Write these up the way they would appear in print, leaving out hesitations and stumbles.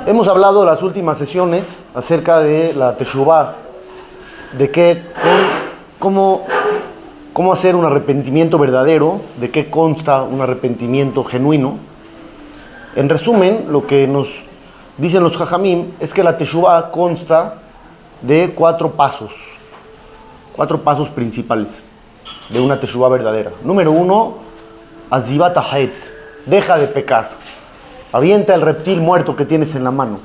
Hemos hablado en las últimas sesiones acerca de la Teshuvah, de cómo hacer un arrepentimiento verdadero, de qué consta un arrepentimiento genuino. En resumen, lo que nos dicen los Jajamim es que la Teshuvah consta de cuatro pasos principales de una Teshuvah verdadera. Número 1, Azibat Haet, deja de pecar. Avienta el reptil muerto que tienes en la mano.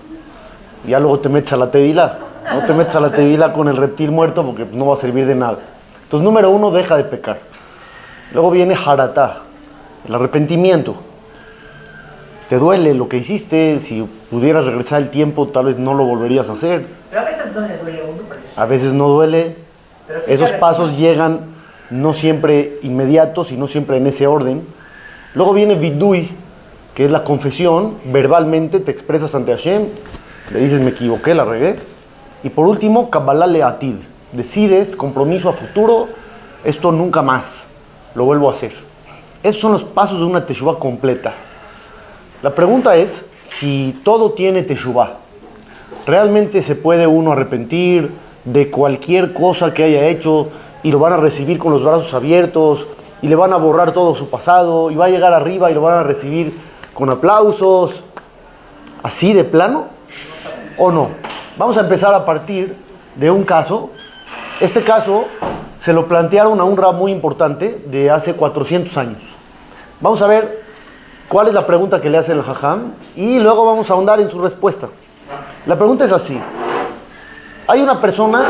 Y ya luego te metes a la tevilá. No te metes a la tevilá con el reptil muerto porque no va a servir de nada. Entonces, número 1, deja de pecar. Luego viene Haratá, el arrepentimiento. Te duele lo que hiciste. Si pudieras regresar el tiempo, tal vez no lo volverías a hacer. Pero a veces no le duele a uno. A veces no duele. Pero sí esos pasos llegan no siempre inmediatos y no siempre en ese orden. Luego viene Vidui, que es la confesión. Verbalmente te expresas ante Hashem, le dices me equivoqué, la regué. Y por último, Kabbalah Le'atid, decides, compromiso a futuro, esto nunca más lo vuelvo a hacer. Esos son los pasos de una Teshuvah completa. La pregunta es si todo tiene Teshuvah. ¿Realmente se puede uno arrepentir de cualquier cosa que haya hecho y lo van a recibir con los brazos abiertos y le van a borrar todo su pasado y va a llegar arriba y lo van a recibir con aplausos, así de plano, o no? Vamos a empezar a partir de un caso. Este caso se lo plantearon a un rab muy importante de hace 400 años. Vamos a ver cuál es la pregunta que le hace el Jajam y luego vamos a ahondar en su respuesta. La pregunta es así: hay una persona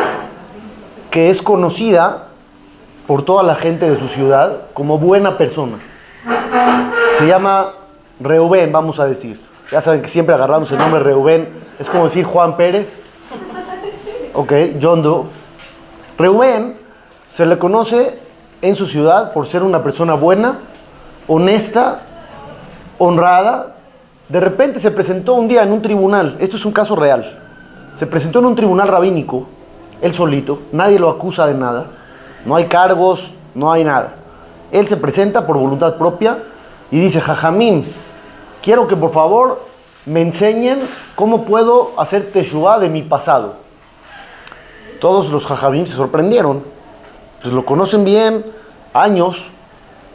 que es conocida por toda la gente de su ciudad como buena persona. Se llama Reubén, vamos a decir. Ya saben que siempre agarramos el nombre Reubén. Es como decir Juan Pérez. Ok, John Doe. Reubén se le conoce en su ciudad por ser una persona buena, honesta, honrada. De repente se presentó un día en un tribunal. Esto es un caso real. Se presentó en un tribunal rabínico, él solito. Nadie lo acusa de nada. No hay cargos, no hay nada. Él se presenta por voluntad propia y dice: Jajamim, quiero que por favor me enseñen cómo puedo hacer Teshuvah de mi pasado. Todos los Jajamim se sorprendieron. Pues lo conocen bien, años,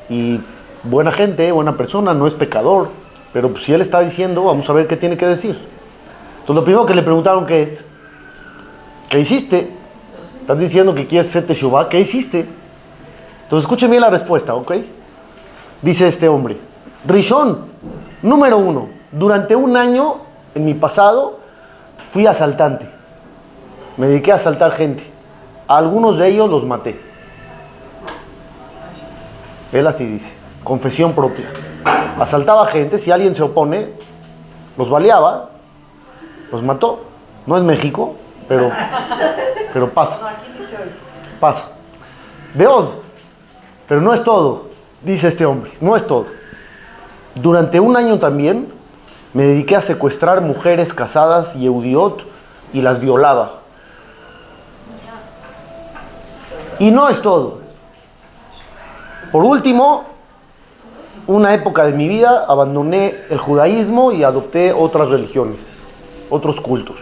y buena gente, buena persona, no es pecador. Pero pues, si él está diciendo, vamos a ver qué tiene que decir. Entonces lo primero que le preguntaron, ¿qué es? ¿Qué hiciste? Estás diciendo que quieres hacer Teshuvah, ¿qué hiciste? Entonces escuchen bien la respuesta, ¿ok? Dice este hombre: Rishon, número 1, durante un año en mi pasado fui asaltante. Me dediqué a asaltar gente. A algunos de ellos los maté. Él así dice, confesión propia. Asaltaba gente, si alguien se opone, los baleaba, los mató. No es México, pero pasa. Pasa. Veod, pero no es todo, dice este hombre, no es todo. Durante un año también me dediqué a secuestrar mujeres casadas y eudiot y las violaba. Y no es todo. Por último, una época de mi vida abandoné el judaísmo y adopté otras religiones, otros cultos.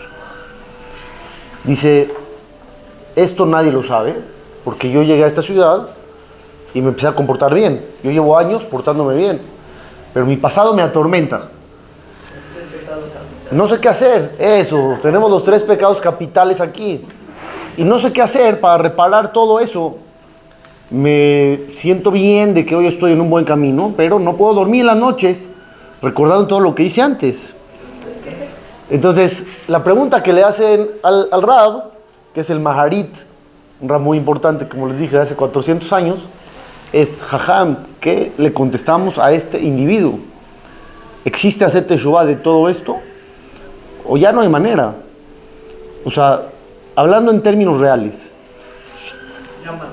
Dice, esto nadie lo sabe, porque yo llegué a esta ciudad y me empecé a comportar bien. Yo llevo años portándome bien, pero mi pasado me atormenta. No sé qué hacer. Eso, tenemos los 3 pecados capitales aquí. Y no sé qué hacer para reparar todo eso. Me siento bien de que hoy estoy en un buen camino, pero no puedo dormir en las noches recordando todo lo que hice antes. Entonces, la pregunta que le hacen al Rab, que es el Maharit, un Rab muy importante, como les dije, de hace 400 años, es: Jajam, ¿qué le contestamos a este individuo? ¿Existe hacer Teshuvah de todo esto? ¿O ya no hay manera? O sea, hablando en términos reales,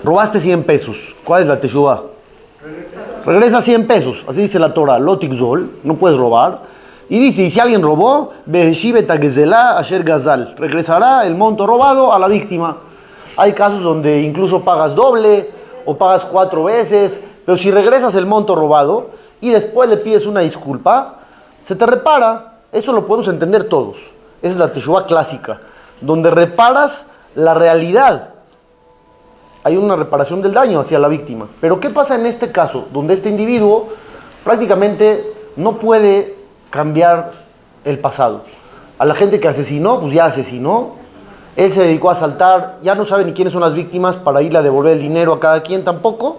robaste 100 pesos, ¿cuál es la Teshuvah? Regresa 100 pesos, así dice la Torah, Lotik Zol, no puedes robar. Y dice, y si alguien robó, regresará el monto robado a la víctima. Hay casos donde incluso pagas doble o pagas 4 veces, pero si regresas el monto robado y después le pides una disculpa, se te repara. eso lo podemos entender todos. Esa es la teshuvá clásica, donde reparas la realidad. Hay una reparación del daño hacia la víctima. Pero ¿qué pasa en este caso? Donde este individuo prácticamente no puede cambiar el pasado. A la gente que asesinó, pues ya asesinó. Él se dedicó a asaltar, ya no sabe ni quiénes son las víctimas para irle a devolver el dinero a cada quien tampoco.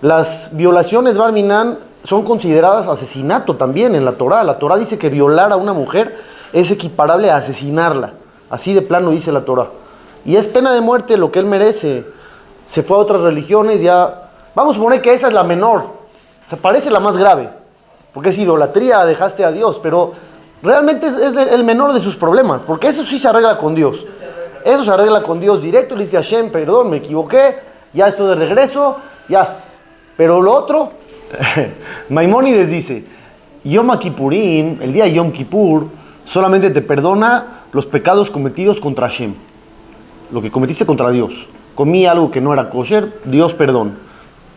Las violaciones, Bar Minan, son consideradas asesinato también en la Torá. La Torá dice que violar a una mujer es equiparable a asesinarla. Así de plano dice la Torá. Y es pena de muerte lo que él merece. Se fue a otras religiones, ya... Vamos a suponer que esa es la menor. Se parece la más grave. Porque es idolatría, dejaste a Dios. Pero realmente es el menor de sus problemas. Porque eso sí se arregla con Dios. Eso se arregla con Dios directo. Le dice a Hashem, perdón, me equivoqué. Ya estoy de regreso. Ya. Pero lo otro... Maimónides dice, Yom Kippurim, el día de Yom Kippur, solamente te perdona los pecados cometidos contra Hashem. Lo que cometiste contra Dios. Comí algo que no era kosher, Dios perdón.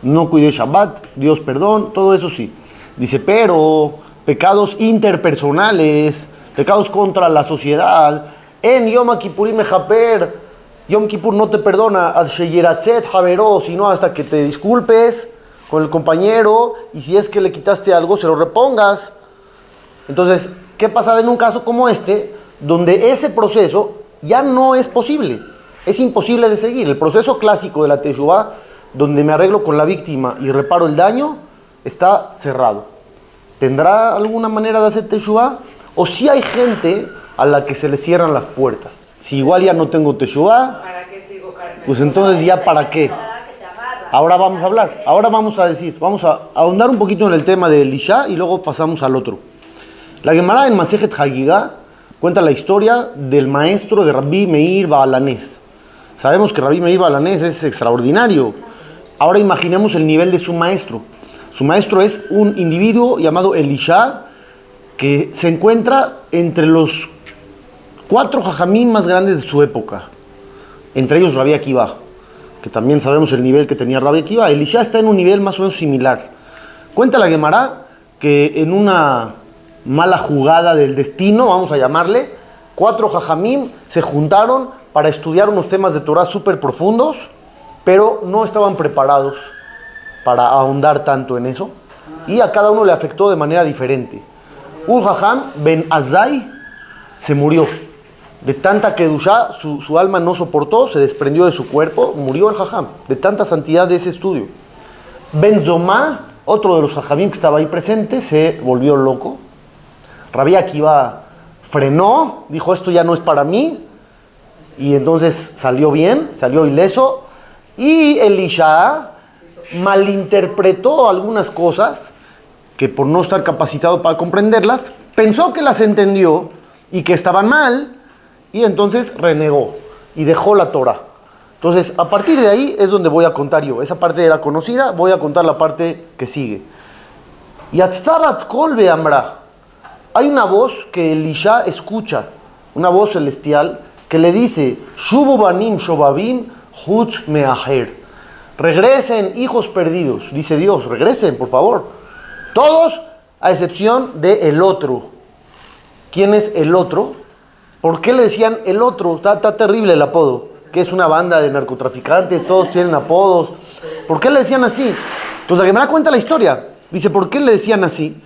No cuidé Shabbat, Dios perdón, todo eso sí. Dice, pero pecados interpersonales, pecados contra la sociedad, en Yom Kippurim mejaper, Yom Kippur no te perdona, ad sheyeratzet havero, sino hasta que te disculpes con el compañero, y si es que le quitaste algo, se lo repongas. Entonces, ¿qué pasará en un caso como este, donde ese proceso ya no es posible? Es imposible de seguir. El proceso clásico de la teshuvá, donde me arreglo con la víctima y reparo el daño, está cerrado. ¿Tendrá alguna manera de hacer teshuvá? ¿O si hay gente a la que se le cierran las puertas? Si igual ya no tengo teshuvá, pues entonces ya para qué. Ahora vamos a hablar, ahora vamos a decir, vamos a ahondar un poquito en el tema de Elisha y luego pasamos al otro. La Gemara en Masejet Hagigá cuenta la historia del maestro de Rabbi Meir Baalanés. Sabemos que Rabbi Meir Baalanés es extraordinario. Ahora imaginemos el nivel de su maestro. Su maestro es un individuo llamado Elisha que se encuentra entre los 4 jajamín más grandes de su época. Entre ellos Rabbi Akiva, que también sabemos el nivel que tenía Rabbi Akiva. Elisha está en un nivel más o menos similar. Cuenta la Gemara que en una mala jugada del destino, vamos a llamarle, 4 jajamim se juntaron para estudiar unos temas de Torah súper profundos, pero no estaban preparados para ahondar tanto en eso, y a cada uno le afectó de manera diferente. Un jajam, Ben Azai, se murió. De tanta kedushá, su alma no soportó, se desprendió de su cuerpo, murió el jajam, de tanta santidad de ese estudio. Ben Zomá, otro de los jajamim que estaba ahí presente, se volvió loco. Rabbi Akiva frenó, dijo esto ya no es para mí, y entonces salió bien, salió ileso. Y Elisha malinterpretó algunas cosas que por no estar capacitado para comprenderlas, pensó que las entendió y que estaban mal, y entonces renegó y dejó la Torah. Entonces, a partir de ahí es donde voy a contar yo. Esa parte era conocida, voy a contar la parte que sigue. Yatztabat kol be'amra. Hay una voz que Elisha escucha, una voz celestial que le dice, Shubu banim shobabim hutz meaher. Regresen, hijos perdidos, dice Dios, regresen, por favor. Todos, a excepción de el otro. ¿Quién es el otro? ¿Por qué le decían el otro? Está terrible el apodo, que es una banda de narcotraficantes, todos tienen apodos. ¿Por qué le decían así? Pues la Gemara cuenta la historia. Dice, ¿por qué le decían así?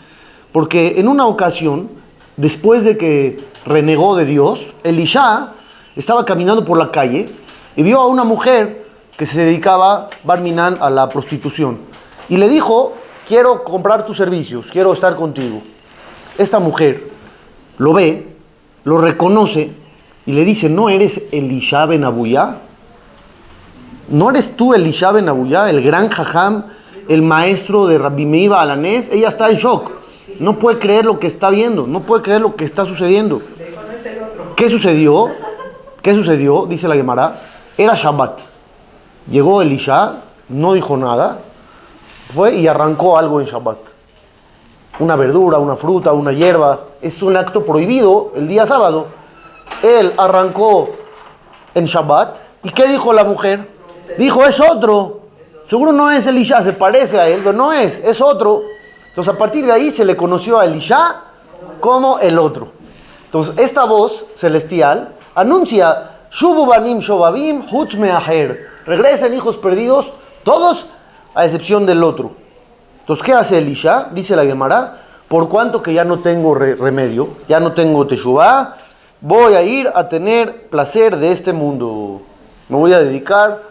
Porque en una ocasión, después de que renegó de Dios, Elisha estaba caminando por la calle y vio a una mujer que se dedicaba, Bar Minan, a la prostitución. Y le dijo, quiero comprar tus servicios, quiero estar contigo. Esta mujer lo ve, lo reconoce y le dice, ¿no eres Elisha ben Abuyá? ¿No eres tú Elisha ben Abuyá, el gran jajam, el maestro de Rabbi Meir Baalanés? Ella está en shock, no puede creer lo que está viendo, no puede creer lo que está sucediendo. ¿Qué sucedió? ¿Qué sucedió? Dice la Gemara, era Shabbat. Llegó Elisha, no dijo nada, fue y arrancó algo en Shabbat. Una verdura, una fruta, una hierba. Es un acto prohibido el día sábado. Él arrancó en Shabbat. ¿Y qué dijo la mujer? Dijo, es otro. Seguro no es Elisha, se parece a él, pero no es otro. Entonces a partir de ahí se le conoció a Elisha como el otro. Entonces, esta voz celestial anuncia, Shubu banim shobabim hutz meaher. Regresen hijos perdidos, todos a excepción del otro. Entonces, ¿qué hace Elisha? Dice la Gemara, por cuanto que ya no tengo remedio, ya no tengo teshuvá, voy a ir a tener placer de este mundo. Me voy a dedicar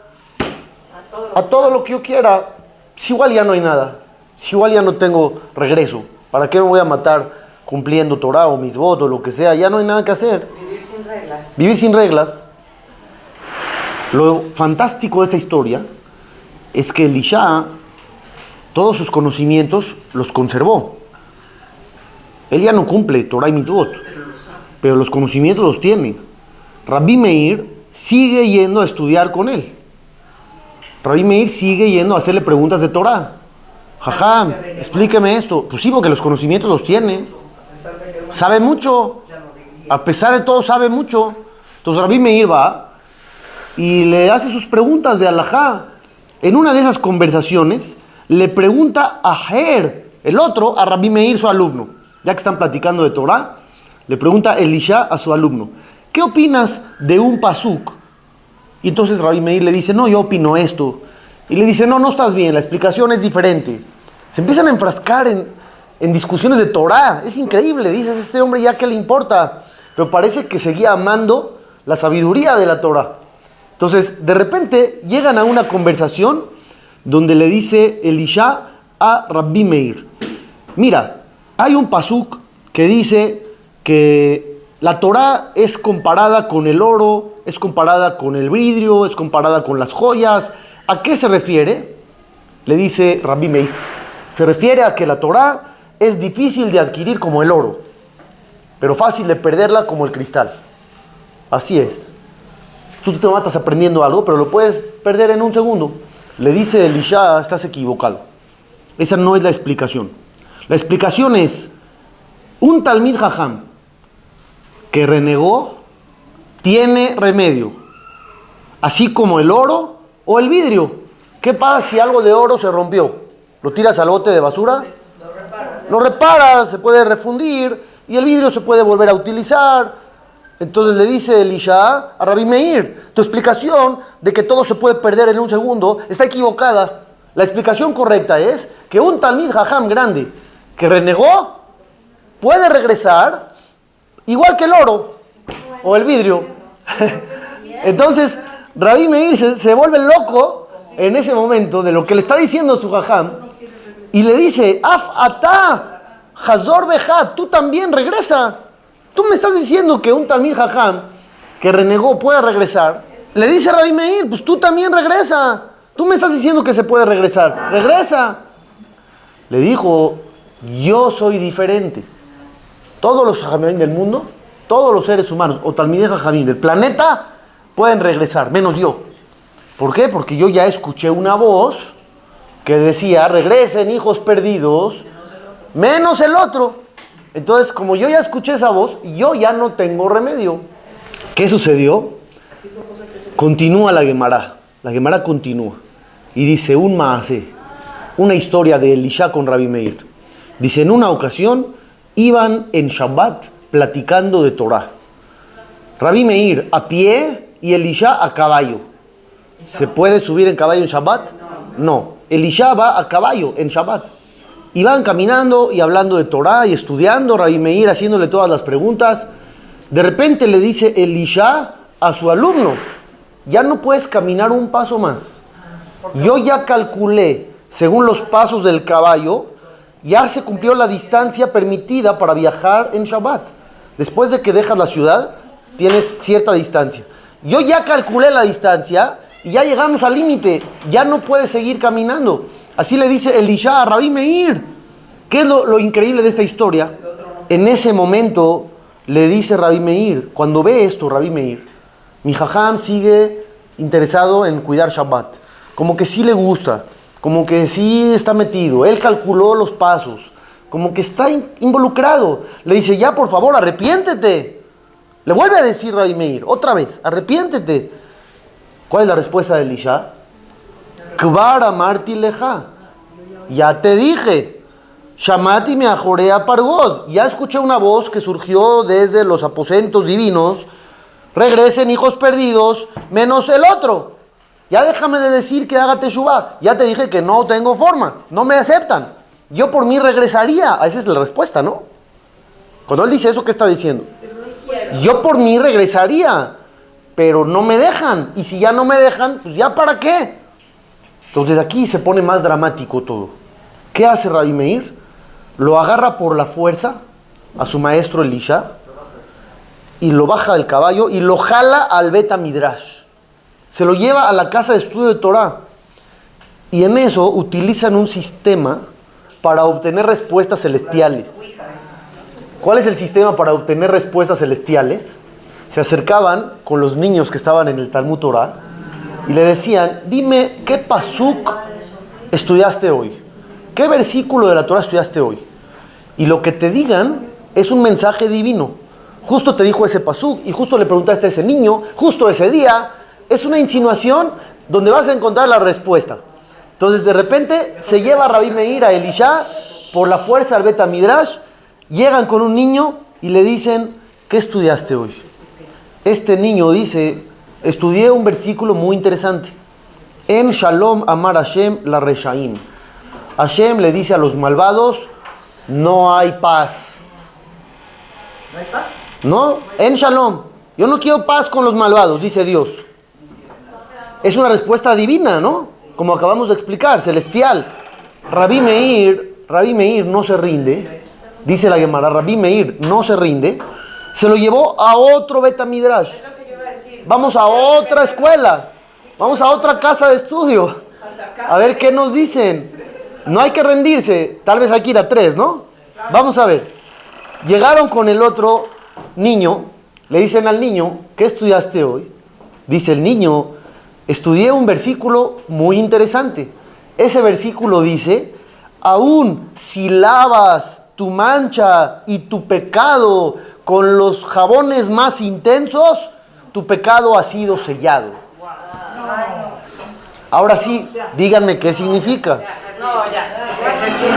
a todo lo que yo quiera. Si igual ya no hay nada, si igual ya no tengo regreso, ¿para qué me voy a matar cumpliendo Torah o mis votos o lo que sea? Ya no hay nada que hacer. Vivir sin reglas. Vivir sin reglas. Lo fantástico de esta historia es que Elisha todos sus conocimientos los conservó. Él ya no cumple Torah y mitzvot, pero los conocimientos los tiene. Rabbi Meir sigue yendo a estudiar con él. Rabbi Meir sigue yendo a hacerle preguntas de Torah. Jajam, explíqueme esto. Pues sí, porque los conocimientos los tiene. Sabe mucho. A pesar de todo, sabe mucho. Entonces Rabbi Meir va y le hace sus preguntas de halajá. En una de esas conversaciones le pregunta a Jair, el otro, a Rabbi Meir, su alumno. Ya que están platicando de Torah, le pregunta Elisha a su alumno, ¿qué opinas de un pasuk? Y entonces Rabbi Meir le dice, no, yo opino esto. Y le dice, no estás bien, la explicación es diferente. Se empiezan a enfrascar en discusiones de Torah. Es increíble, dices, este hombre ya qué le importa. Pero parece que seguía amando la sabiduría de la Torah. Entonces, de repente, llegan a una conversación donde le dice Elisha a Rabbi Meir, mira, hay un pasuk que dice que la Torah es comparada con el oro, es comparada con el vidrio, es comparada con las joyas. ¿A qué se refiere? Le dice Rabbi Meir, se refiere a que la Torah es difícil de adquirir como el oro, pero fácil de perderla como el cristal. Así es. Tú te matas aprendiendo algo, pero lo puedes perder en un segundo. Le dice Elisha, estás equivocado. Esa no es la explicación. La explicación es, un Talmid Jajam que renegó tiene remedio, así como el oro o el vidrio. ¿Qué pasa si algo de oro se rompió? ¿Lo tiras al bote de basura? Lo reparas, se puede refundir y el vidrio se puede volver a utilizar. Entonces le dice Elisha a Rabbi Meir, tu explicación de que todo se puede perder en un segundo está equivocada. La explicación correcta es que un Talmid Jajam grande que renegó puede regresar igual que el oro o el vidrio. Entonces Rabbi Meir se vuelve loco en ese momento de lo que le está diciendo su Jajam y le dice, Af ata Hazor beja, tú también regresa. Tú me estás diciendo que un Talmid Jajam que renegó puede regresar. Le dice Rabbi Meir, pues tú también regresa. Tú me estás diciendo que se puede regresar. Regresa. Le dijo, yo soy diferente. Todos los Jajamim del mundo, todos los seres humanos, o Talmidei Jajamim del planeta, pueden regresar, menos yo. ¿Por qué? Porque yo ya escuché una voz que decía, regresen hijos perdidos, menos el otro. Entonces, como yo ya escuché esa voz, yo ya no tengo remedio. ¿Qué sucedió? Continúa la Gemara. La Gemara continúa. Y dice, un maaseh, una historia de Elisha con Rabbi Meir. Dice, en una ocasión, iban en Shabbat platicando de Torah. Rabbi Meir a pie y Elisha a caballo. ¿Se puede subir en caballo en Shabbat? No. Elisha va a caballo en Shabbat. Y van caminando y hablando de Torah y estudiando, Rabbi Meir haciéndole todas las preguntas. De repente le dice Elisha a su alumno, ya no puedes caminar un paso más. Yo ya calculé, según los pasos del caballo, ya se cumplió la distancia permitida para viajar en Shabbat. Después de que dejas la ciudad, tienes cierta distancia. Yo ya calculé la distancia y ya llegamos al límite. Ya no puedes seguir caminando. Así le dice Elisha a Rabbi Meir. ¿Qué es lo increíble de esta historia? En ese momento le dice Rabbi Meir, cuando ve esto Rabbi Meir, mi jajam sigue interesado en cuidar Shabbat. Como que sí le gusta, como que sí está metido. Él calculó los pasos, como que está involucrado. Le dice, ya por favor, arrepiéntete. Le vuelve a decir Rabbi Meir, otra vez, arrepiéntete. ¿Cuál es la respuesta de Elisha? Kvar amarti leja. Ya te dije. Shamati me ajorea pargod. Ya escuché una voz que surgió desde los aposentos divinos. Regresen, hijos perdidos, menos el otro. Ya déjame de decir que haga teshuvá. Ya te dije que no tengo forma. No me aceptan. Yo por mí regresaría. Esa es la respuesta, ¿no? Cuando él dice eso, ¿qué está diciendo? Yo por mí regresaría, pero no me dejan. Y si ya no me dejan, pues ya para qué. Entonces aquí se pone más dramático todo. ¿Qué hace Rabbi Meir? Lo agarra por la fuerza a su maestro Elisha y lo baja del caballo y lo jala al Bet Midrash. Se lo lleva a la casa de estudio de Torah. Y en eso utilizan un sistema para obtener respuestas celestiales. ¿Cuál es el sistema para obtener respuestas celestiales? Se acercaban con los niños que estaban en el Talmud Torah y le decían, dime, ¿qué pasuk estudiaste hoy? ¿Qué versículo de la Torah estudiaste hoy? Y lo que te digan es un mensaje divino. Justo te dijo ese pasuk y justo le preguntaste a ese niño, justo ese día. Es una insinuación donde vas a encontrar la respuesta. Entonces de repente se lleva a Rabbi Meir a Elisha por la fuerza al Bet Midrash. Llegan con un niño y le dicen, ¿qué estudiaste hoy? Este niño dice, estudié un versículo muy interesante. En Shalom Amar Hashem la Reshaim. Hashem le dice a los malvados, no hay paz. ¿No hay paz? No, en Shalom. Yo no quiero paz con los malvados, dice Dios. Es una respuesta divina, ¿no? Como acabamos de explicar, celestial. Rabbi Meir no se rinde. Dice la Gemara, Rabbi Meir no se rinde. Se lo llevó a otro Bet Midrash. Vamos a otra escuela. Vamos a otra casa de estudio. A ver qué nos dicen. No hay que rendirse. Tal vez hay que ir a 3, ¿no? Vamos a ver. Llegaron con el otro niño. Le dicen al niño, ¿qué estudiaste hoy? Dice el niño, estudié un versículo muy interesante. Ese versículo dice, aún si lavas tu mancha y tu pecado con los jabones más intensos, tu pecado ha sido sellado. Ahora sí, díganme qué significa. No, ya. Es suicidio.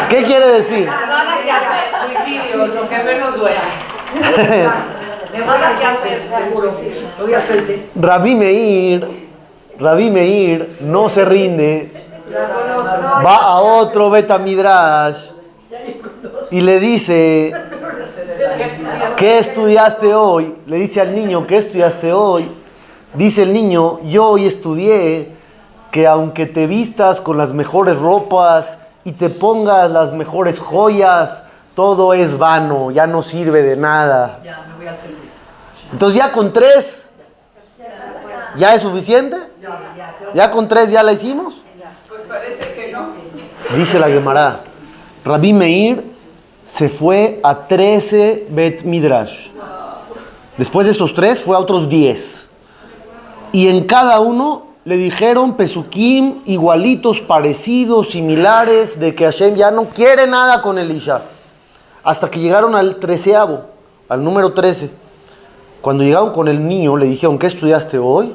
¿Qué quiere decir? Nada que hacer. Suicidio, lo que menos duele. Nada que hacer, seguro. Obviamente. Rabbi Meir no se rinde. Va a otro Bet Midrash y le dice, ¿qué estudiaste hoy? Le dice al niño, ¿qué estudiaste hoy? Dice el niño, yo hoy estudié que aunque te vistas con las mejores ropas y te pongas las mejores joyas, todo es vano, ya no sirve de nada. Ya, me voy al Facebook. Entonces ya con 3, ¿ya es suficiente? ¿Ya con 3 ya la hicimos? Pues parece que no. Dice la Gemara, Rabbi Meir se fue a 13 Bet Midrash. Después de estos 3 fue a otros 10. Y en cada uno le dijeron pesukim igualitos, parecidos, similares, de que Hashem ya no quiere nada con Elisha. Hasta que llegaron al 13avo, al número 13. Cuando llegaron con el niño, le dijeron, ¿qué estudiaste hoy?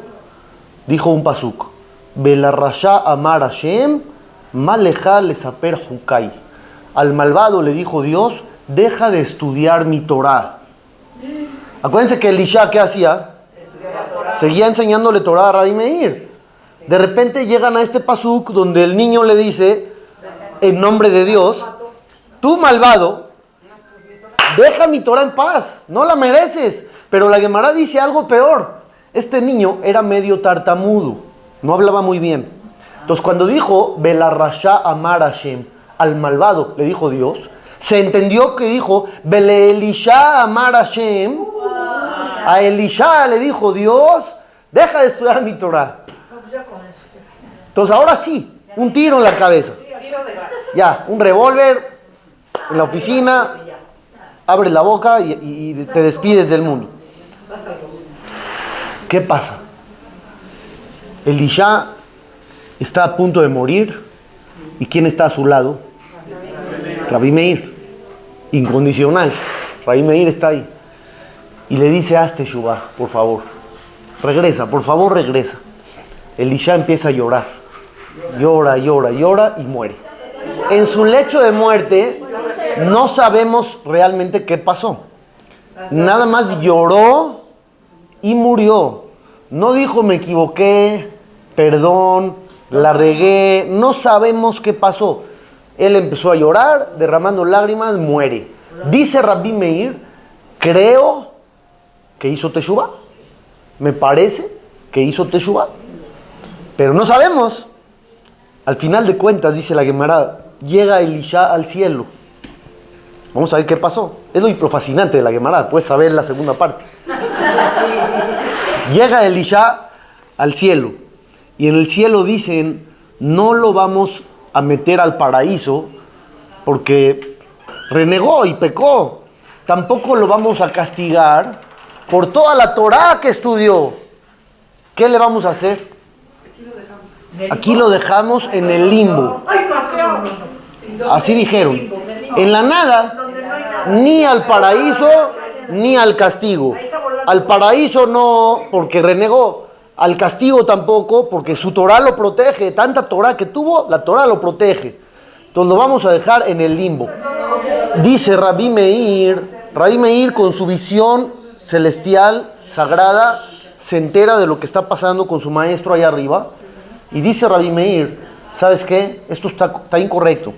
Dijo un pasuk, Belarasha Amar Hashem, Maleja Lesaper Hukai. Al malvado le dijo Dios, deja de estudiar mi Torah. Acuérdense que Elisha, ¿qué hacía? Seguía enseñándole Torah a Rabbi Meir. De repente llegan a este pasuk donde el niño le dice, en nombre de Dios, tú malvado, deja mi Torah en paz, no la mereces. Pero la Gemara dice algo peor. Este niño era medio tartamudo, no hablaba muy bien. Entonces cuando dijo, Belarasha Amar Hashem, al malvado le dijo Dios, se entendió que dijo, Bele Elisha Amar Hashem, a Elisha le dijo Dios, deja de estudiar mi Torah. Entonces ahora sí, un tiro en la cabeza. Ya, un revólver en la oficina, abres la boca y te despides del mundo. ¿Qué pasa? Elisha está a punto de morir. ¿Y quién está a su lado? Rabbi Meir. Incondicional. Rabbi Meir está ahí. Y le dice, haz teshuvá, por favor. Regresa, por favor, regresa. Elisha empieza a llorar. Llora y muere. En su lecho de muerte no sabemos realmente qué pasó. Nada más lloró y murió. No dijo me equivoqué, perdón, la regué. No sabemos qué pasó. Él empezó a llorar, derramando lágrimas, muere. Dice Rabbi Meir, creo que hizo Teshuvah. Me parece que hizo Teshuvah. Pero no sabemos. Al final de cuentas, dice la Gemara, llega Elisha al cielo. Vamos a ver qué pasó. Es lo fascinante de la Gemara, puedes saber la segunda parte. Llega Elisha al cielo. Y en el cielo dicen, no lo vamos a meter al paraíso porque renegó y pecó. Tampoco lo vamos a castigar por toda la Torá que estudió. ¿Qué le vamos a hacer? Aquí lo dejamos en el limbo. Así dijeron. En la nada, ni al paraíso, ni al castigo. Al paraíso no, porque renegó. Al castigo tampoco, porque su Torá lo protege. Tanta Torá que tuvo, la Torá lo protege. Entonces lo vamos a dejar en el limbo. Dice Rabbi Meir con su visión celestial, sagrada, se entera de lo que está pasando con su maestro allá arriba. Y dice Rabbi Meir, ¿sabes qué? Esto está incorrecto.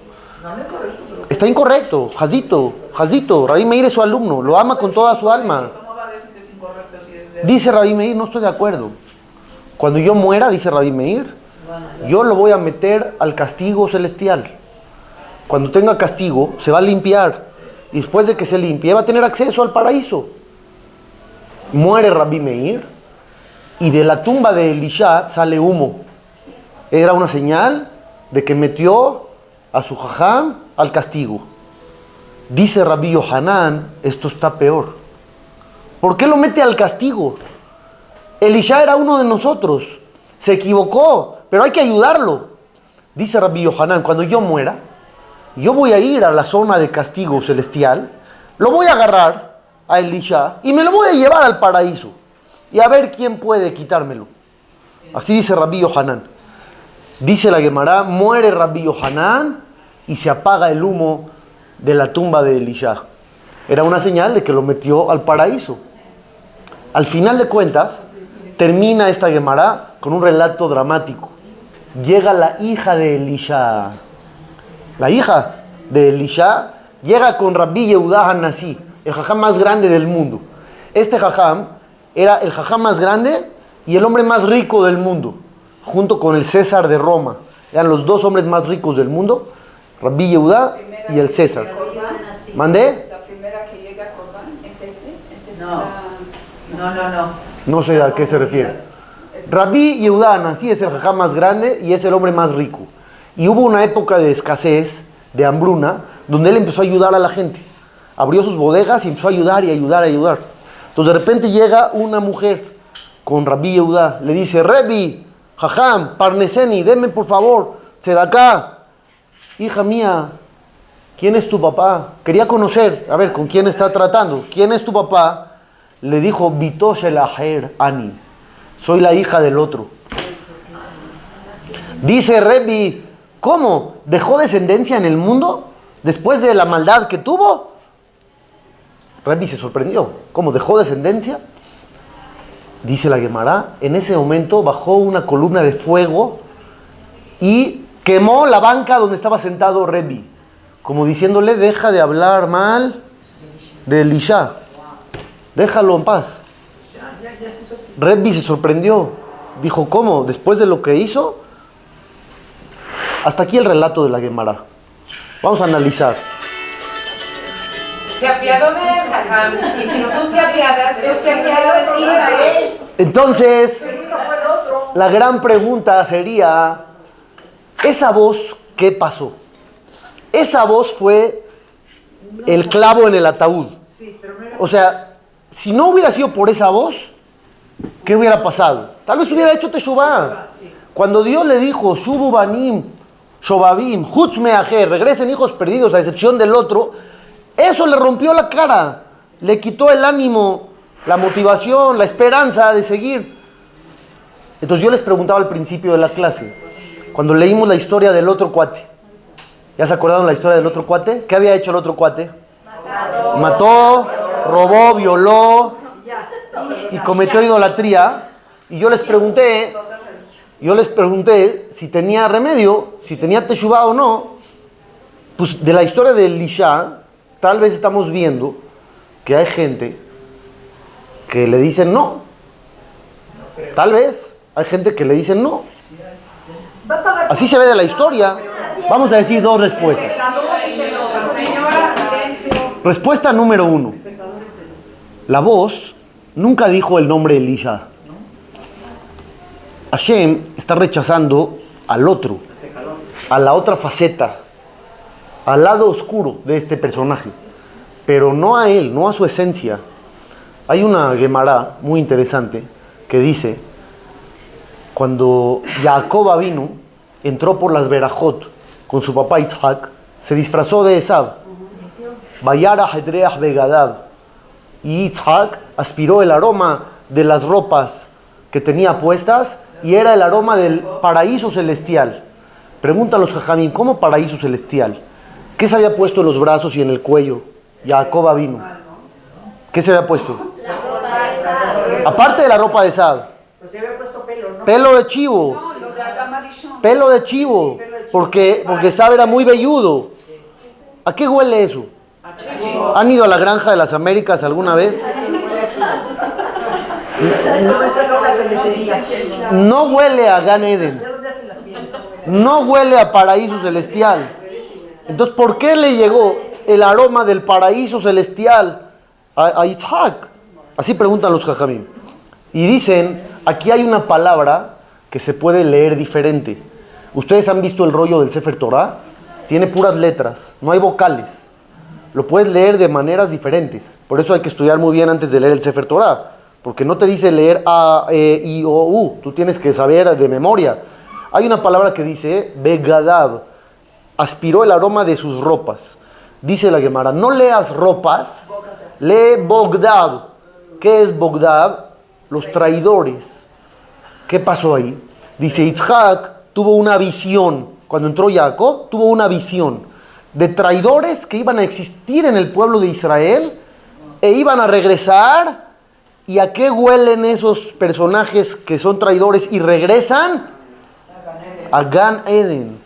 Está incorrecto, Jazito. Rabbi Meir es su alumno, lo ama con toda su alma. ¿Cómo va a decir que es incorrecto si es de... Dice Rabbi Meir, no estoy de acuerdo. Cuando yo muera, dice Rabbi Meir, yo lo voy a meter al castigo celestial. Cuando tenga castigo, se va a limpiar. Y después de que se limpie, va a tener acceso al paraíso. Muere Rabbi Meir y de la tumba de Elisha sale humo. Era una señal de que metió a su jajam al castigo. Dice Rabbi Yohanan, esto está peor. ¿Por qué lo mete al castigo? Elisha era uno de nosotros. Se equivocó, pero hay que ayudarlo. Dice Rabbi Yohanan, cuando yo muera, yo voy a ir a la zona de castigo celestial, lo voy a agarrar a Elisha y me lo voy a llevar al paraíso. Y a ver quién puede quitármelo. Así dice Rabbi Yohanan. Dice la Gemara, muere Rabbi Yohanan y se apaga el humo de la tumba de Elisha. Era una señal de que lo metió al paraíso. Al final de cuentas, termina esta Gemara con un relato dramático. Llega la hija de Elisha. La hija de Elisha llega con Rabbi Yehuda Hanasí, el jajam más grande del mundo. Este jajam era el jajam más grande y el hombre más rico del mundo, junto con el César de Roma. Eran los dos hombres más ricos del mundo, Rabbi Yehuda y el César. ¿Mandé? La primera que llega a Corbán es este. No. No sé a qué se refiere. Rabbi Yehuda Hanasí es el jajam más grande y es el hombre más rico. Y hubo una época de escasez, de hambruna, donde él empezó a ayudar a la gente. Abrió sus bodegas y empezó a ayudar y ayudar. Entonces de repente llega una mujer con Rabbi Yehuda. Le dice, Rebbi, jajam, parneseni, deme por favor, tzedaká. Hija mía, ¿quién es tu papá? Quería conocer, a ver, ¿con quién está tratando? ¿Quién es tu papá? Le dijo, Bito shel aher ani. Soy la hija del otro. Dice Rebbi, ¿cómo? ¿Dejó descendencia en el mundo después de la maldad que tuvo? Rebbi se sorprendió. ¿Cómo? ¿Dejó descendencia? Dice la Gemara, en ese momento bajó una columna de fuego y quemó la banca donde estaba sentado Rebbi, como diciéndole, deja de hablar mal de Elisha, déjalo en paz. Rebbi se sorprendió, dijo, ¿cómo? Después de lo que hizo. Hasta aquí el relato de la Gemara. Vamos a analizar. Se apiadó de él, jajam. Y si tú te apiadas, Dios se apiada de ti. Entonces, la gran pregunta sería, ¿esa voz qué pasó? Esa voz fue el clavo en el ataúd. O sea, si no hubiera sido por esa voz, ¿qué hubiera pasado? Tal vez hubiera hecho Teshuvah. Cuando Dios le dijo, Shubu banim, shobabim, hutz meajer, regresen hijos perdidos a excepción del otro, eso le rompió la cara, le quitó el ánimo, la motivación, la esperanza de seguir. Entonces yo les preguntaba al principio de la clase, cuando leímos la historia del otro cuate, ¿Ya se acordaron la historia del otro cuate? ¿Qué había hecho el otro cuate? Mató, robó, violó y cometió idolatría. Y yo les pregunté si tenía remedio, si tenía teshuvah o no. Pues de la historia de Elisha, tal vez estamos viendo que hay gente que le dicen no. Tal vez hay gente que le dicen no. Así se ve de la historia. Vamos a decir dos respuestas. Respuesta número 1. La voz nunca dijo el nombre de Elisha. Hashem está rechazando al otro, a la otra faceta, al lado oscuro de este personaje, pero no a él, no a su esencia. Hay una Gemara muy interesante que dice, cuando Jacob vino, entró por las Berajot con su papá Yitzhak, se disfrazó de Esab. Vayara Hedreach Begadab. Y Yitzhak aspiró el aroma de las ropas que tenía puestas y era el aroma del paraíso celestial. Preguntan los jajamín, ¿cómo paraíso celestial? ¿Qué se había puesto en los brazos y en el cuello? Jacob vino. ¿Qué se había puesto? Aparte de la ropa de Esab. Pues se había puesto pelo, ¿no? Pelo de chivo. Pelo de chivo. Porque Esab era muy velludo. ¿A qué huele eso? ¿Han ido a la Granja de las Américas alguna vez? No huele a Gan Eden. No huele a paraíso celestial. Entonces, ¿por qué le llegó el aroma del paraíso celestial a Yitzhak? Así preguntan los jajamim. Y dicen, aquí hay una palabra que se puede leer diferente. ¿Ustedes han visto el rollo del Sefer Torah? Tiene puras letras, no hay vocales. Lo puedes leer de maneras diferentes. Por eso hay que estudiar muy bien antes de leer el Sefer Torah. Porque no te dice leer A, E, I, O, U. Tú tienes que saber de memoria. Hay una palabra que dice, Begadab. Aspiró el aroma de sus ropas. Dice la Gemara, no leas ropas, lee Bogdab. ¿Qué es Bogdab? Los traidores. ¿Qué pasó ahí? Dice, Yitzhak tuvo una visión. Cuando entró Jacob, tuvo una visión de traidores que iban a existir en el pueblo de Israel e iban a regresar. ¿Y a qué huelen esos personajes que son traidores y regresan? A Gan Eden.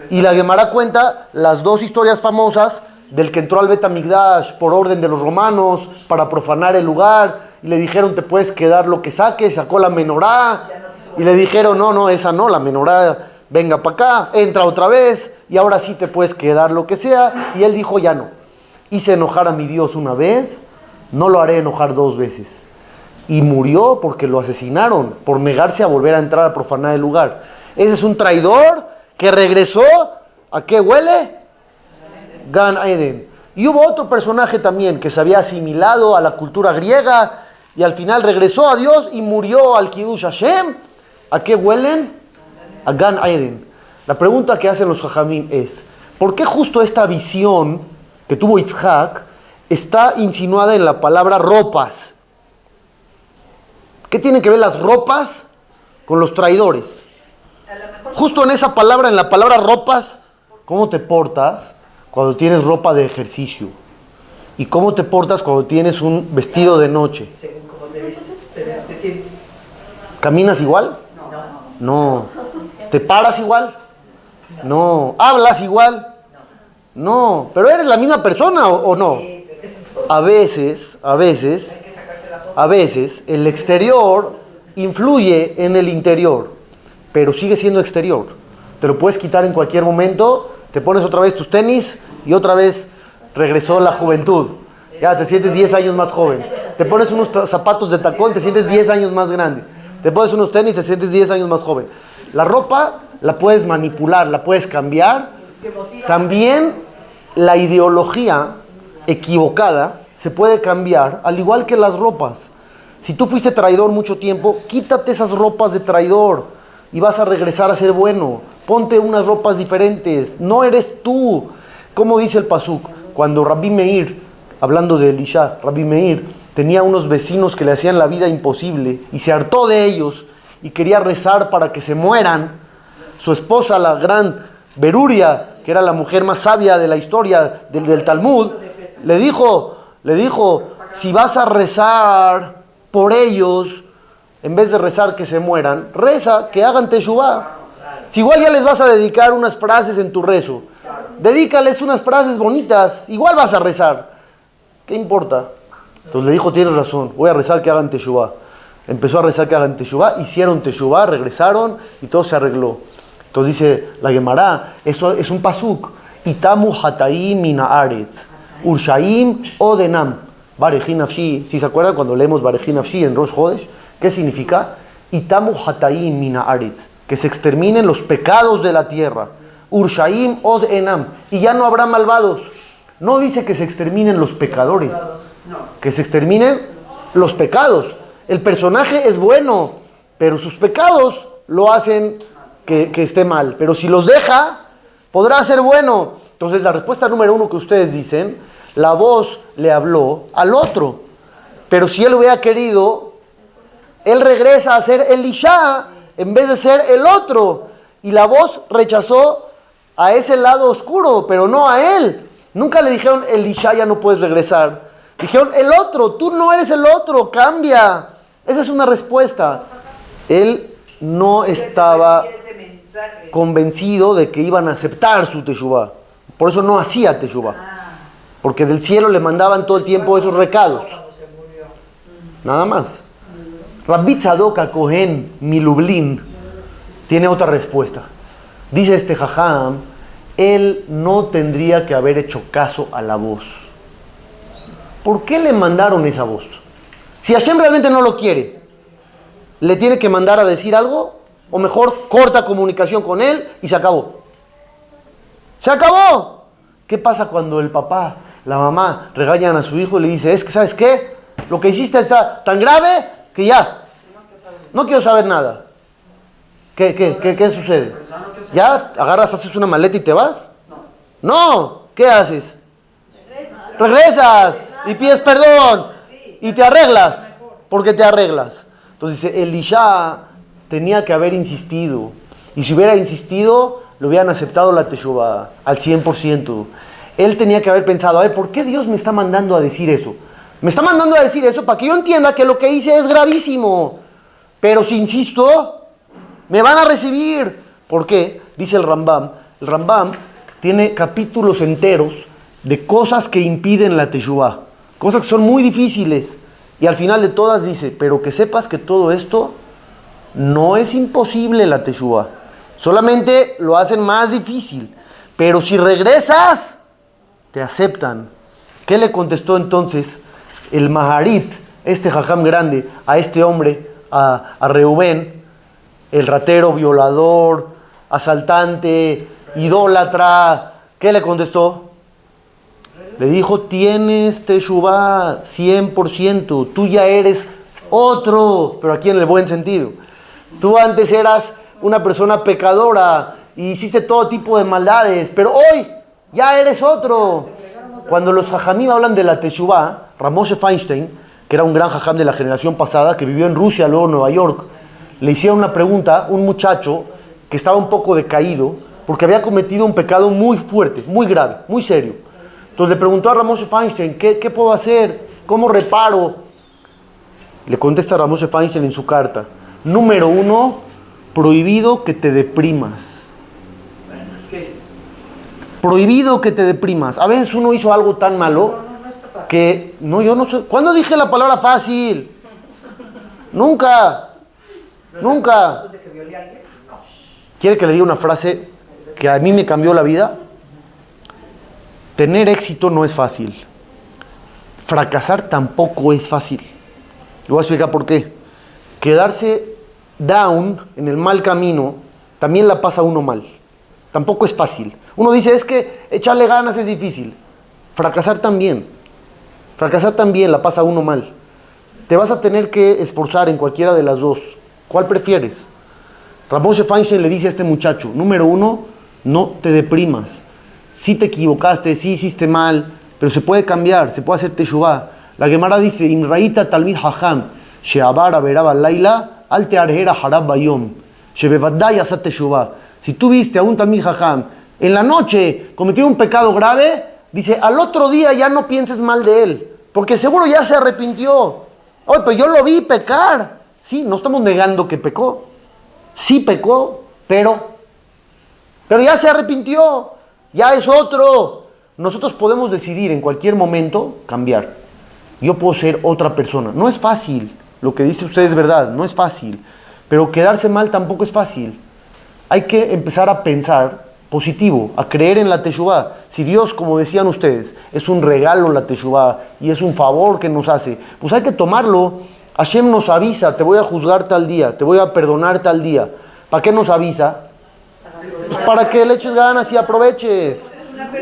Y la Gemara cuenta las dos historias famosas del que entró al Bet Hamikdash por orden de los romanos para profanar el lugar y le dijeron te puedes quedar lo que saques, sacó la menorá y le dijeron no, esa no, la menorá venga para acá, entra otra vez y ahora sí te puedes quedar lo que sea, y él dijo ya no, hice enojar a mi Dios una vez, no lo haré enojar 2 veces. Y murió porque lo asesinaron por negarse a volver a entrar a profanar el lugar. Ese es un traidor que regresó. ¿A qué huele? Gan Eden. Y hubo otro personaje también que se había asimilado a la cultura griega y al final regresó a Dios y murió al Kiddush Hashem. ¿A qué huelen? A Gan Eden. La pregunta que hacen los jajamim es, ¿por qué justo esta visión que tuvo Yitzhak está insinuada en la palabra ropas? ¿Qué tienen que ver las ropas con los traidores? Justo en esa palabra, en la palabra ropas, ¿cómo te portas cuando tienes ropa de ejercicio? ¿Y cómo te portas cuando tienes un vestido de noche? Según cómo te vistes, te sientes. ¿Caminas igual? No. ¿Te paras igual? No. ¿Hablas igual? No. ¿Pero eres la misma persona o no? A veces, el exterior influye en el interior, pero sigue siendo exterior. Te lo puedes quitar en cualquier momento, te pones otra vez tus tenis y otra vez regresó la juventud. Ya te sientes 10 años más joven. Te pones unos zapatos de tacón, te sientes 10 años más grande. Te pones unos tenis, te sientes 10 años más joven. La ropa la puedes manipular, la puedes cambiar. También la ideología equivocada se puede cambiar, al igual que las ropas. Si tú fuiste traidor mucho tiempo, quítate esas ropas de traidor y vas a regresar a ser bueno. Ponte unas ropas diferentes. No eres tú. Como dice el pasuk, cuando Rabbi Meir, hablando de Elisha, Rabbi Meir tenía unos vecinos que le hacían la vida imposible y se hartó de ellos y quería rezar para que se mueran. Su esposa, la gran Beruria, que era la mujer más sabia de la historia del Talmud, le dijo, si vas a rezar por ellos, en vez de rezar que se mueran, reza que hagan teshuvá. Si igual ya les vas a dedicar unas frases en tu rezo, dedícales unas frases bonitas, igual vas a rezar. ¿Qué importa? Entonces le dijo, tienes razón, voy a rezar que hagan teshuvá. Empezó a rezar que hagan teshuvá, hicieron teshuvá, regresaron y todo se arregló. Entonces dice la Gemara, eso es un pasuk. Itamu hataim min haaretz, urshaim odenam, barejin nafshi. ¿Sí se acuerdan cuando leemos barejin nafshi en Rosh Chodesh? ¿Qué significa? Itamu hataim min haaretz, que se exterminen los pecados de la tierra. Urshaim odenam, y ya no habrá malvados. No dice que se exterminen los pecadores, que se exterminen los pecados. El personaje es bueno, pero sus pecados lo hacen que esté mal. Pero si los deja, podrá ser bueno. Entonces la respuesta número 1 que ustedes dicen, la voz le habló al otro. Pero si él hubiera querido, él regresa a ser Elisha en vez de ser el otro. Y la voz rechazó a ese lado oscuro, pero no a él. Nunca le dijeron, Elisha, ya no puedes regresar. Dijeron, el otro, tú no eres el otro, cambia. Esa es una respuesta. Él no estaba convencido de que iban a aceptar su teshuvá. Por eso no hacía teshuvá. Porque del cielo le mandaban todo el tiempo esos recados. Nada más. Rabbi Tzadok HaKohen Milublin tiene otra respuesta. Dice este jajam, él no tendría que haber hecho caso a la voz. ¿Por qué le mandaron esa voz? Si Hashem realmente no lo quiere, ¿le tiene que mandar a decir algo? O mejor, corta comunicación con él y se acabó. ¡Se acabó! ¿Qué pasa cuando el papá, la mamá regañan a su hijo y le dice, es que ¿sabes qué? Lo que hiciste está tan grave que ya, no quiero saber nada. ¿Qué sucede? ¿Ya agarras, haces una maleta y te vas? No. ¿Qué haces? Regresas y pides perdón y te arreglas, porque te arreglas. Entonces dice, Elisha tenía que haber insistido, y si hubiera insistido, le hubieran aceptado la teshuvá al 100%. Él tenía que haber pensado, a ver, ¿por qué Dios me está mandando a decir eso? Me está mandando a decir eso para que yo entienda que lo que hice es gravísimo. Pero si insisto, me van a recibir. ¿Por qué? Dice el Rambam. El Rambam tiene capítulos enteros de cosas que impiden la teshuvá. Cosas que son muy difíciles. Y al final de todas dice, pero que sepas que todo esto no es imposible la teshuvá. Solamente lo hacen más difícil. Pero si regresas, te aceptan. ¿Qué le contestó entonces el Maharit, este jajam grande, a este hombre, a Reubén, el ratero, violador, asaltante, idólatra? ¿Qué le contestó? Le dijo, tienes teshuvá 100%, tú ya eres otro, pero aquí en el buen sentido. Tú antes eras una persona pecadora y hiciste todo tipo de maldades, pero hoy ya eres otro. Cuando los jajamim hablan de la teshuvá, Ramoshe Feinstein, que era un gran jajam de la generación pasada, que vivió en Rusia, luego en Nueva York, le hicieron una pregunta, un muchacho que estaba un poco decaído, porque había cometido un pecado muy fuerte, muy grave, muy serio. Entonces le preguntó a Ramoshe Feinstein, ¿qué puedo hacer? ¿Cómo reparo? Le contesta Ramoshe Feinstein en su carta, número 1, prohibido que te deprimas. Prohibido que te deprimas. A veces uno hizo algo tan malo que, no, yo no sé. ¿Cuándo dije la palabra fácil? Nunca. Nunca. ¿Quiere que le diga una frase que a mí me cambió la vida? Tener éxito no es fácil. Fracasar tampoco es fácil. Le voy a explicar por qué. Quedarse down, en el mal camino, también la pasa uno mal. Tampoco es fácil. Uno dice, es que echarle ganas es difícil. Fracasar también. Fracasar también la pasa uno mal. Te vas a tener que esforzar en cualquiera de las dos. ¿Cuál prefieres? Ramoshe Feinstein le dice a este muchacho, número 1, no te deprimas. Sí te equivocaste, sí hiciste mal, pero se puede cambiar, se puede hacer teshuvá. La Gemara dice, Imraita talmid hajam, she'abar averab al-laila, al te'arhera harab bayom, she'bevadai asat teshuvá. Si tú viste a un talmid hajam En la noche cometió un pecado grave, dice, al otro día ya no pienses mal de él, porque seguro ya se arrepintió. Oye, pero yo lo vi pecar. Sí, no estamos negando que pecó. Sí pecó, pero ya se arrepintió, ya es otro. Nosotros podemos decidir en cualquier momento cambiar. Yo puedo ser otra persona. No es fácil, lo que dice usted es verdad, no es fácil. Pero quedarse mal tampoco es fácil. Hay que empezar a pensar positivo, a creer en la Teshuvá. Si Dios, como decían ustedes, es un regalo la Teshuvá y es un favor que nos hace, pues hay que tomarlo. Hashem nos avisa, te voy a juzgar tal día, te voy a perdonar tal día. ¿Para qué nos avisa? Pues para que le eches ganas y aproveches.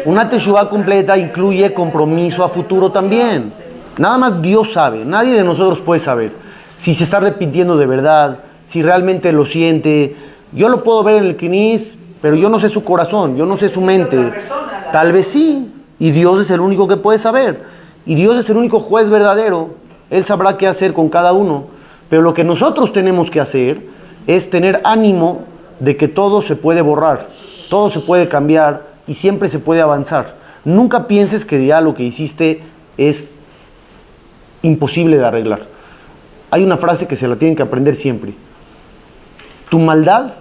Una Teshuvá completa incluye compromiso a futuro también. Nada más Dios sabe, nadie de nosotros puede saber si se está arrepintiendo de verdad, si realmente lo siente. Yo lo puedo ver en el Knis, pero yo no sé su corazón, yo no sé su mente. Tal vez sí, y Dios es el único que puede saber. Y Dios es el único juez verdadero. Él sabrá qué hacer con cada uno. Pero lo que nosotros tenemos que hacer es tener ánimo de que todo se puede borrar, todo se puede cambiar y siempre se puede avanzar. Nunca pienses que ya lo que hiciste es imposible de arreglar. Hay una frase que se la tienen que aprender siempre. Tu maldad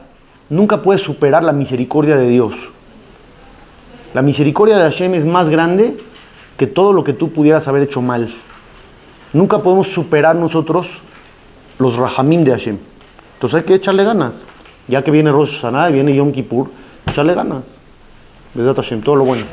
nunca puede superar la misericordia de Dios. La misericordia de Hashem es más grande que todo lo que tú pudieras haber hecho mal. Nunca podemos superar nosotros los rahamim de Hashem. Entonces hay que echarle ganas. Ya que viene Rosh Hashanah, viene Yom Kippur, echarle ganas. Besat Hashem, todo lo bueno.